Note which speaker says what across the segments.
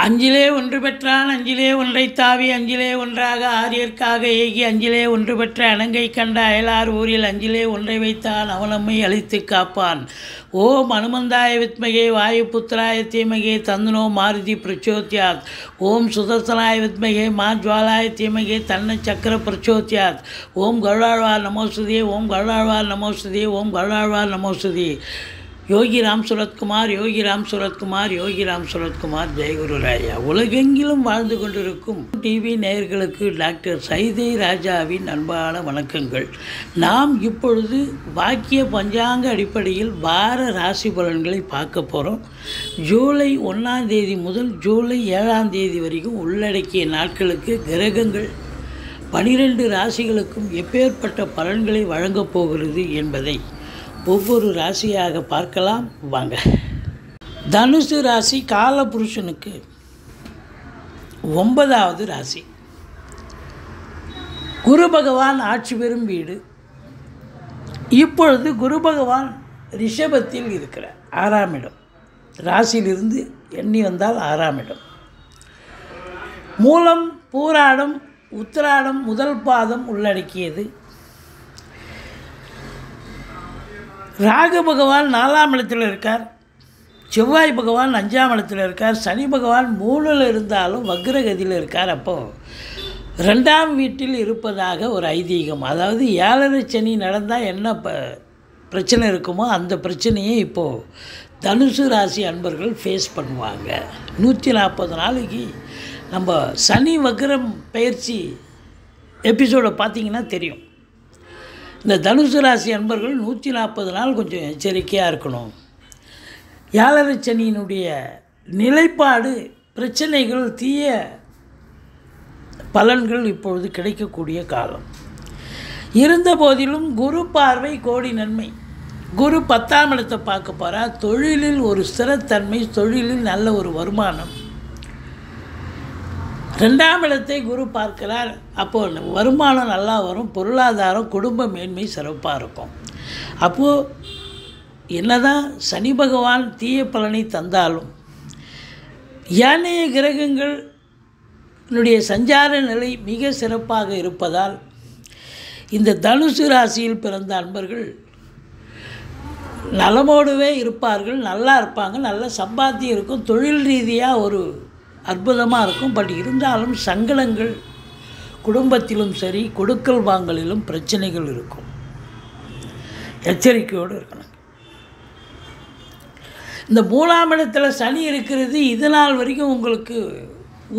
Speaker 1: அஞ்சிலே ஒன்று பெற்றான் அஞ்சிலே ஒன்றைத் தாவி அஞ்சிலே ஒன்றாக ஆரியர்க்காக ஏகி அஞ்சிலே ஒன்று பெற்ற அணங்கை கண்ட அயலார் ஊரில் அஞ்சிலே ஒன்றை வைத்தான் அவனம்மை அழித்து காப்பான். ஓம் அனுமந்தாய வித்மகே வாயுபுத்திராய தீமகே தந்தனோ மாருதி பிரச்சோத்யாத். ஓம் சுதர்சனாய வித்மகே ஜுவாலாய தீமகே தன்ன சக்கர பிரச்சோத்யாத். ஓம் கருடாழ்வார் நமோஸ்துதே ஓம் கருடாழ்வார் நமோஸ்துதே ஓம் கருடாழ்வார் நமோஸ்துதே. யோகி ராம் சுரத்குமார் யோகி ராம் சுரத்குமார் யோகி ராம் சுரத்குமார் ஜெயகுரு ராயா. உலகெங்கிலும் வாழ்ந்து கொண்டிருக்கும் டிவி நேயர்களுக்கு டாக்டர் சைதை ராஜாவின் அன்பான வணக்கங்கள். நாம் இப்பொழுது வாக்கிய பஞ்சாங்க அடிப்படையில் வார ராசி பலன்களை பார்க்க போகிறோம். ஜூலை 1ஆம் தேதி முதல் ஜூலை 7ஆம் தேதி வரைக்கும் உள்ளடக்கிய நாட்களுக்கு கிரகங்கள் 12 ராசிகளுக்கும் எப்பேற்பட்ட பலன்களை வழங்கப் போகிறது என்பதை ஒவ்வொரு ராசியாக பார்க்கலாம் வாங்க. தனுசு ராசி காலபுருஷனுக்கு 9வது ராசி. குரு பகவான் ஆட்சி பெறும் வீடு. இப்பொழுது குரு பகவான் ரிஷபத்தில் இருக்கிறார். 6ஆம் இடம். ராசியிலிருந்து எண்ணி வந்தால் 6ஆம் இடம். மூலம் பூராடம் உத்திராடம் முதல் பாதம் உள்ளடக்கியது. ராகு பகவான் 4ஆம் இடத்தில் இருக்கார். செவ்வாய் பகவான் 5ஆம் இடத்தில் இருக்கார். சனி பகவான் 3ல் இருந்தாலும் வக்ரகதியில் இருக்கார். அப்போது 2ஆம் வீட்டில் இருப்பதாக ஒரு ஐதீகம். அதாவது 7 சனி நடந்தால் என்ன பிரச்சனை இருக்குமோ அந்த பிரச்சனையை இப்போது தனுசு ராசி அன்பர்கள் ஃபேஸ் பண்ணுவாங்க. 140 நாளைக்கு நம்ம சனி வக்ரம் பயிற்சி எபிசோடை பார்த்திங்கன்னா தெரியும். இந்த தனுசு ராசி அன்பர்கள் 140 நாள் கொஞ்சம் எச்சரிக்கையாக இருக்கணும். 7 சனியினுடைய நிலைப்பாடு பிரச்சனைகள் தீய பலன்கள் இப்பொழுது கிடைக்கக்கூடிய காலம். இருந்த போதிலும் குரு பார்வை கோடி நன்மை. குரு 10ஆம் இடத்தை பார்க்க போகிறார். தொழிலில் ஒரு ஸ்திரத்தன்மை, தொழிலில் நல்ல ஒரு வருமானம். 2ஆம் இடத்தை குரு பார்க்கிறார். அப்போது வருமானம் நல்லா வரும், பொருளாதாரம் குடும்ப மேன்மை சிறப்பாக இருக்கும். அப்போது என்னதான் சனி பகவான் தீய பலனை தந்தாலும் ஏனைய கிரகங்களுடைய சஞ்சார நிலை மிக சிறப்பாக இருப்பதால் இந்த தனுசு ராசியில் பிறந்த அன்பர்கள் நலமோடவே இருப்பார்கள், நல்லா இருப்பாங்க, நல்ல சம்பாத்தியம் இருக்கும், தொழில் ரீதியாக ஒரு அற்புதமாக இருக்கும். பட் இருந்தாலும் சங்கடங்கள் குடும்பத்திலும் சரி கொடுக்கல் வாங்கலிலும் பிரச்சனைகள் இருக்கும். எச்சரிக்கையோடு இருக்கணும். இந்த 3ஆம் இடத்துல சனி இருக்கிறது. இது நாள் வரைக்கும் உங்களுக்கு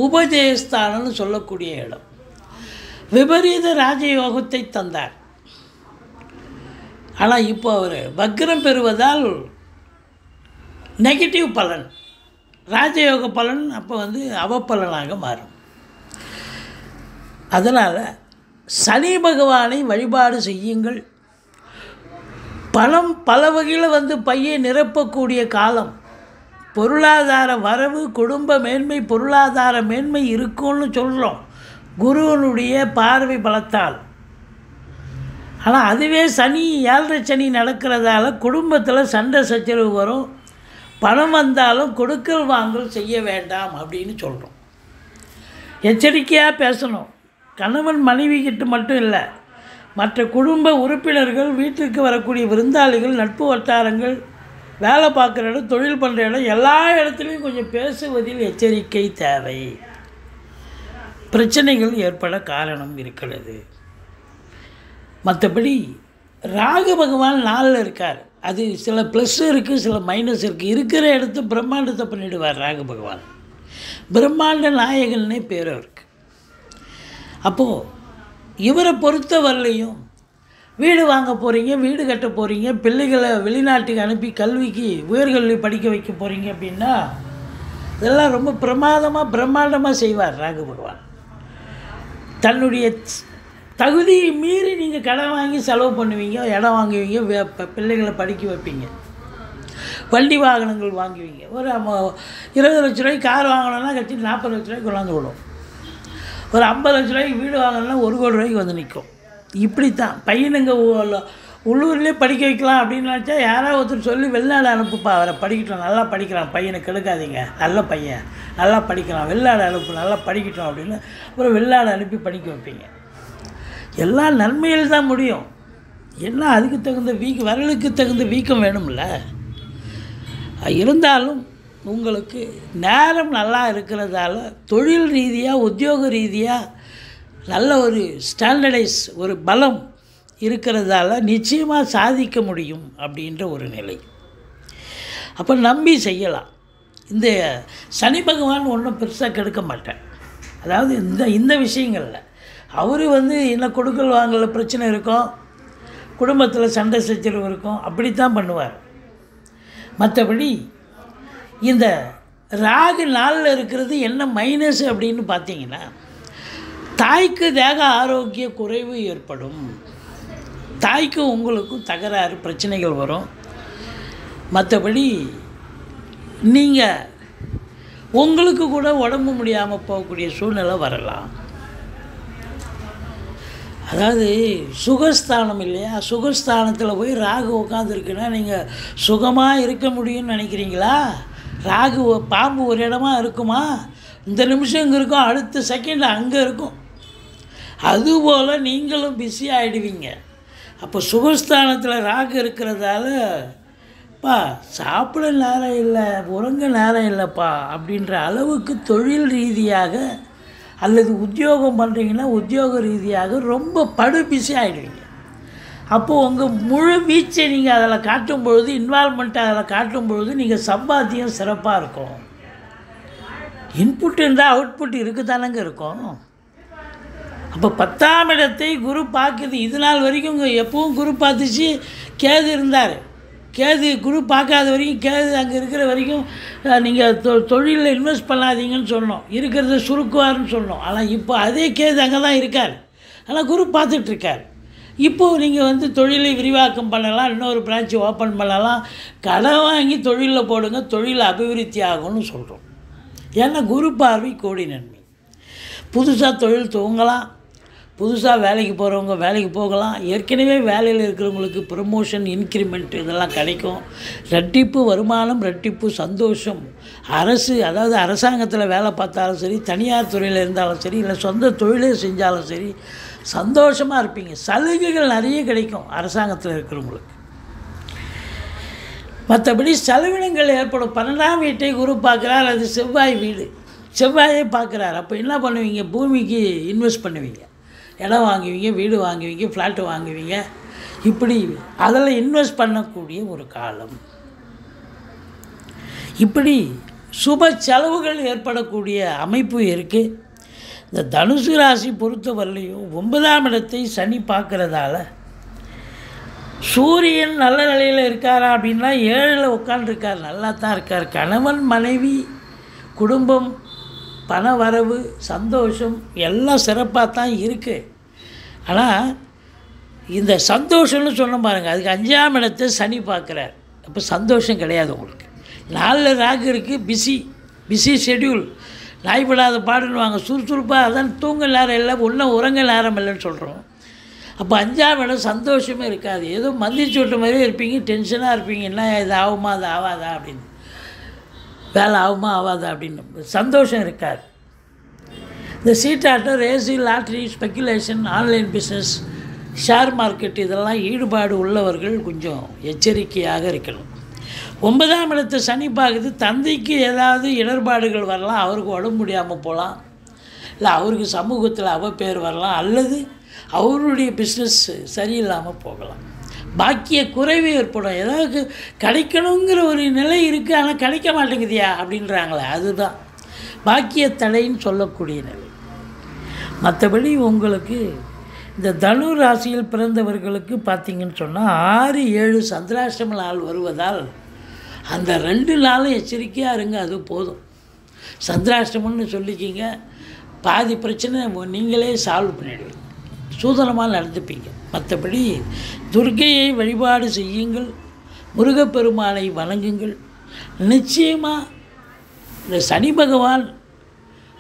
Speaker 1: உபஜயஸ்தானம்னு சொல்லக்கூடிய இடம். விபரீத ராஜயோகத்தை தந்தார். ஆனால் இப்போ அவர் வக்ரம் பெறுவதால் நெகட்டிவ் பலன், ராஜயோக பலன் அப்போ அவப்பலனாக மாறும். அதனால் சனி பகவானை வழிபாடு செய்யுங்கள். பணம் பல வகையில் பையை நிரப்பக்கூடிய காலம். பொருளாதார வரவு, குடும்ப மேன்மை, பொருளாதார மேன்மை இருக்கும்னு சொல்கிறோம் குருவனுடைய பார்வை பலத்தால். ஆனால் அதுவே சனி 7 சனி நடக்கிறதால குடும்பத்தில் சண்டை சச்சரவு வரும். பணம் வந்தாலும் கொடுக்கல் வாங்கல் செய்ய வேண்டாம் அப்படின்னு சொல்கிறோம். எச்சரிக்கையாக பேசணும். கணவன் மனைவி கிட்ட மட்டும் இல்லை, மற்ற குடும்ப உறுப்பினர்கள், வீட்டிற்கு வரக்கூடிய விருந்தாளிகள், நட்பு வட்டாரங்கள், வேலை பார்க்குற இடம், தொழில் பண்ணுற இடம், எல்லா இடத்துலையும் கொஞ்சம் பேசுவதில் எச்சரிக்கை தேவை. பிரச்சனைகள் ஏற்பட காரணம் இருக்கிறது. மற்றபடி ராகு பகவான் 4ல் இருக்கார். அது சில ப்ளஸ் இருக்குது, சில மைனஸ் இருக்குது. இருக்கிற இடத்து பிரம்மாண்டத்தை பண்ணிவிடுவார் ராகு பகவான். பிரம்மாண்ட நாயகன்னே பேர் அவருக்கு. அப்போது இவரை பொறுத்த வரலையும் வீடு வாங்க போகிறீங்க, வீடு கட்ட போகிறீங்க, பிள்ளைகளை வெளிநாட்டுக்கு அனுப்பி கல்விக்கு உயர்கல்வி படிக்க வைக்க போகிறீங்க அப்படின்னா இதெல்லாம் ரொம்ப பிரம்மாண்டமாக செய்வார் ராகு பகவான். தன்னுடைய தகுதியை மீறி நீங்கள் கடன் வாங்கி செலவு பண்ணுவீங்க, இடம் வாங்குவீங்க, பிள்ளைகளை படிக்க வைப்பீங்க, வண்டி வாகனங்கள் வாங்குவீங்க. ஒரு 20 லட்ச ரூபாய்க்கு கார் வாங்கணும்னா கட்சி 40 லட்ச ரூபாய்க்கு கொண்டாந்து விடும். ஒரு 50 லட்ச ரூபாய்க்கு வீடு வாங்கணும்னா 1 கோடி ரூபாய்க்கு வந்து நிற்கும். இப்படித்தான் பையனுங்க உள்ளூர்லேயே படிக்க வைக்கலாம் அப்படின்னு நினச்சா யாராவது ஒருத்தர் சொல்லி வெளிநாடு அனுப்புப்பா, அவரை படிக்கட்டும், நல்லா படிக்கிறான் பையனை கெடுக்காதீங்க, நல்ல பையன் நல்லா படிக்கிறான், வெளிநாடு அனுப்பு, நல்லா படிக்கட்டும் அப்படின்னு அப்புறம் வெளிநாடு அனுப்பி படிக்க வைப்பீங்க. எல்லாம் நன்மையில் தான் முடியும். எல்லாம் அதுக்கு தகுந்த வரலுக்கு தகுந்த வீக்கம் வேணும்ல. இருந்தாலும் உங்களுக்கு நேரம் நல்லா இருக்கிறதால தொழில் ரீதியாக உத்தியோக ரீதியாக நல்ல ஒரு ஸ்டாண்டர்டைஸ் ஒரு பலம் இருக்கிறதால நிச்சயமாக சாதிக்க முடியும் அப்படின்ற ஒரு நிலை. அப்போ நம்பி செய்யலாம். இந்த சனி பகவான் ஒன்றும் பெருசாக கெடுக்க மாட்டேன். அதாவது இந்த விஷயங்களில் அவர் என்ன கொடுக்கல் வாங்கல பிரச்சனை இருக்கும், குடும்பத்தில் சண்டை சச்சரவு இருக்கும், அப்படித்தான் பண்ணுவார். மற்றபடி இந்த ராகு நாளில் இருக்கிறது என்ன மைனஸ் அப்படின்னு பார்த்தீங்கன்னா, தாய்க்கு தேக ஆரோக்கிய குறைவு ஏற்படும். தாய்க்கு உங்களுக்கும் தகராறு பிரச்சனைகள் வரும். மற்றபடி நீங்கள் உங்களுக்கு கூட உடம்பு முடியாமல் போகக்கூடிய சூழ்நிலை வரலாம். அதாவது சுகஸ்தானம் இல்லையா, சுகஸ்தானத்தில் போய் ராகு உட்காந்துருக்குன்னா நீங்கள் சுகமாக இருக்க முடியும்னு நினைக்கிறீங்களா? ராகு பாம்பு ஒரு இடமா இருக்குமா? இந்த நிமிஷம் இங்கே இருக்கும், அடுத்த செகண்ட் அங்கே இருக்கும். அதுபோல் நீங்களும் பிஸி ஆகிடுவீங்க. அப்போ சுகஸ்தானத்தில் ராகு இருக்கிறதால சாப்பிட நேரம் இல்லை, உறங்க நேரம் இல்லைப்பா அப்படின்ற அளவுக்கு தொழில் ரீதியாக அல்லது உத்தியோகம் பண்ணுறீங்கன்னா உத்தியோக ரீதியாக ரொம்ப படு பிஸி ஆகிடுவீங்க. அப்போது உங்கள் முழு வீச்சை நீங்கள் அதில் காட்டும் பொழுது, இன்வால்மெண்ட்டை அதில் காட்டும் பொழுது நீங்கள் சம்பாத்தியம் சிறப்பாக இருக்கும். இன்புட் இருந்தால் அவுட்புட் இருக்குதானங்க இருக்கும். அப்போ 10ஆம் இடத்தை குரு பார்க்குது. இது நாள் வரைக்கும் எப்பவும் குரு பார்த்துச்சு, கேது இருந்தார். கேது குரு பார்க்காத வரைக்கும், கேது அங்கே இருக்கிற வரைக்கும் நீங்கள் தொழிலில் இன்வெஸ்ட் பண்ணாதீங்கன்னு சொன்னோம், இருக்கிறத சுருக்குவார்னு சொன்னோம். ஆனால் இப்போ அதே கேது அங்கே தான் இருக்கார், ஆனால் குரு பார்த்துட்ருக்கார். இப்போது நீங்கள் தொழிலை விரிவாக்கம் பண்ணலாம், இன்னொரு பிரான்ச்சு ஓப்பன் பண்ணலாம், கடன் வாங்கி தொழிலில் போடுங்க, தொழில் அபிவிருத்தி ஆகும்னு சொல்கிறோம். ஏன்னா குரு பார்வை கோடி நன்மை. புதுசாக தொழில் துவங்கலாம், புதுசாக வேலைக்கு போகிறவங்க வேலைக்கு போகலாம், ஏற்கனவே வேலையில் இருக்கிறவங்களுக்கு ப்ரமோஷன் இன்க்ரிமெண்ட் இதெல்லாம் கிடைக்கும். ரெட்டிப்பு வருமானம், ரெட்டிப்பு சந்தோஷம். அதாவது அரசாங்கத்தில் வேலை பார்த்தாலும் சரி, தனியார் துறையில் இருந்தாலும் சரி, இல்லை சொந்த தொழிலே செஞ்சாலும் சரி சந்தோஷமாக இருப்பீங்க. சலுகைகள் நிறைய கிடைக்கும் அரசாங்கத்தில் இருக்கிறவங்களுக்கு. மற்றபடி செலவினங்கள் ஏற்படும். 12ஆம் வீட்டை குரு பார்க்குறார், அது செவ்வாய் வீடு, செவ்வாயே பார்க்குறார். அப்போ என்ன பண்ணுவீங்க? பூமிக்கு இன்வெஸ்ட் பண்ணுவீங்க, இடம் வாங்குவீங்க, வீடு வாங்குவீங்க, ஃப்ளாட்டு வாங்குவீங்க. இப்படி அதில் இன்வெஸ்ட் பண்ணக்கூடிய ஒரு காலம். இப்படி சுப செலவுகள் ஏற்படக்கூடிய அமைப்பு இருக்குது. இந்த தனுசு ராசி பொறுத்தவரையிலையும் 9ஆம் இடத்தை சனி பார்க்குறதால சூரியன் நல்ல நிலையில் இருக்காரா அப்படின்னா 7ல் உட்காந்துருக்கார், நல்லா தான் இருக்கார். கணவன் மனைவி குடும்பம் பண வரவு சந்தோஷம் எல்லாம் சிறப்பாக தான் இருக்குது. ஆனால் இந்த சந்தோஷம்னு சொன்ன பாருங்கள், அதுக்கு 5ஆம் இடத்தை சனி பார்க்குறார். அப்போ சந்தோஷம் கிடையாது உங்களுக்கு. 4 ராகு இருக்குது, பிஸி ஷெட்யூல், நாய்படாத பாடுன்னுவாங்க, சுறுசுறுப்பாக. அதான் தூங்க நேரம் இல்லை, ஒன்றும் உறங்க நேரம் இல்லைன்னு சொல்கிறோம். அப்போ 5ஆம் இடம் சந்தோஷமே இருக்காது. ஏதோ மந்திரிச்சு விட்ட மாதிரியே இருப்பீங்க, டென்ஷனாக இருப்பீங்க. என்ன இது ஆகுமா அது ஆகாதா அப்படின்னு, வேலை ஆகுமா ஆகாதா அப்படின்னு சந்தோஷம் இருக்காது. இந்த சீட்டாட்டம், race, lottery, speculation, online business, share market இதெல்லாம் ஈடுபாடு உள்ளவர்கள் கொஞ்சம் எச்சரிக்கையாக இருக்கணும். 9ஆம் இடத்தை சனி பார்க்குது. தந்தைக்கு ஏதாவது இடர்பாடுகள் வரலாம், அவருக்கு உடம்பு முடியாமல் போகலாம், இல்லை அவருக்கு சமூகத்தில் அவப்பேர் வரலாம், அல்லது அவருடைய பிஸ்னஸ் சரியில்லாமல் போகலாம். பாக்கிய குறைவு ஏற்படும். ஏதாவது கிடைக்கணுங்கிற ஒரு நிலை இருக்குது, ஆனால் கிடைக்க மாட்டேங்குதியா அப்படின்றாங்களே, அதுதான் பாக்கிய தடைன்னு சொல்லக்கூடிய நிலை. மற்றபடி உங்களுக்கு இந்த தனு ராசியில் பிறந்தவர்களுக்கு பார்த்திங்கன்னு சொன்னால் 6, 7 சந்திராஷ்டம நாள் வருவதால் அந்த 2 நாளும் எச்சரிக்கையாக இருங்க, அது போதும். சந்திராஷ்டமம்னு சொல்லிக்கிங்க, பாதி பிரச்சனை நீங்களே சால்வ் பண்ணிடுவீங்க, சூதனமாக நடந்துப்பீங்க. மற்றபடி துர்க்கையை வழிபாடு செய்யுங்கள், முருகப்பெருமானை வணங்குங்கள். நிச்சயமாக இந்த சனி பகவான்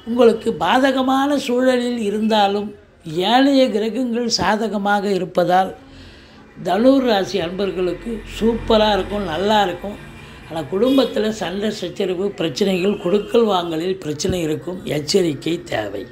Speaker 1: உங்களுக்கு பாதகமான சூழலில் இருந்தாலும் ஏனைய கிரகங்கள் சாதகமாக இருப்பதால் தனுர் ராசி அன்பர்களுக்கு சூப்பராக இருக்கும், நல்லா இருக்கும். ஆனால் குடும்பத்தில் சண்டை சச்சரவு பிரச்சனைகள், கொடுக்கல் வாங்கலில் பிரச்சனை இருக்கும். எச்சரிக்கை தேவை.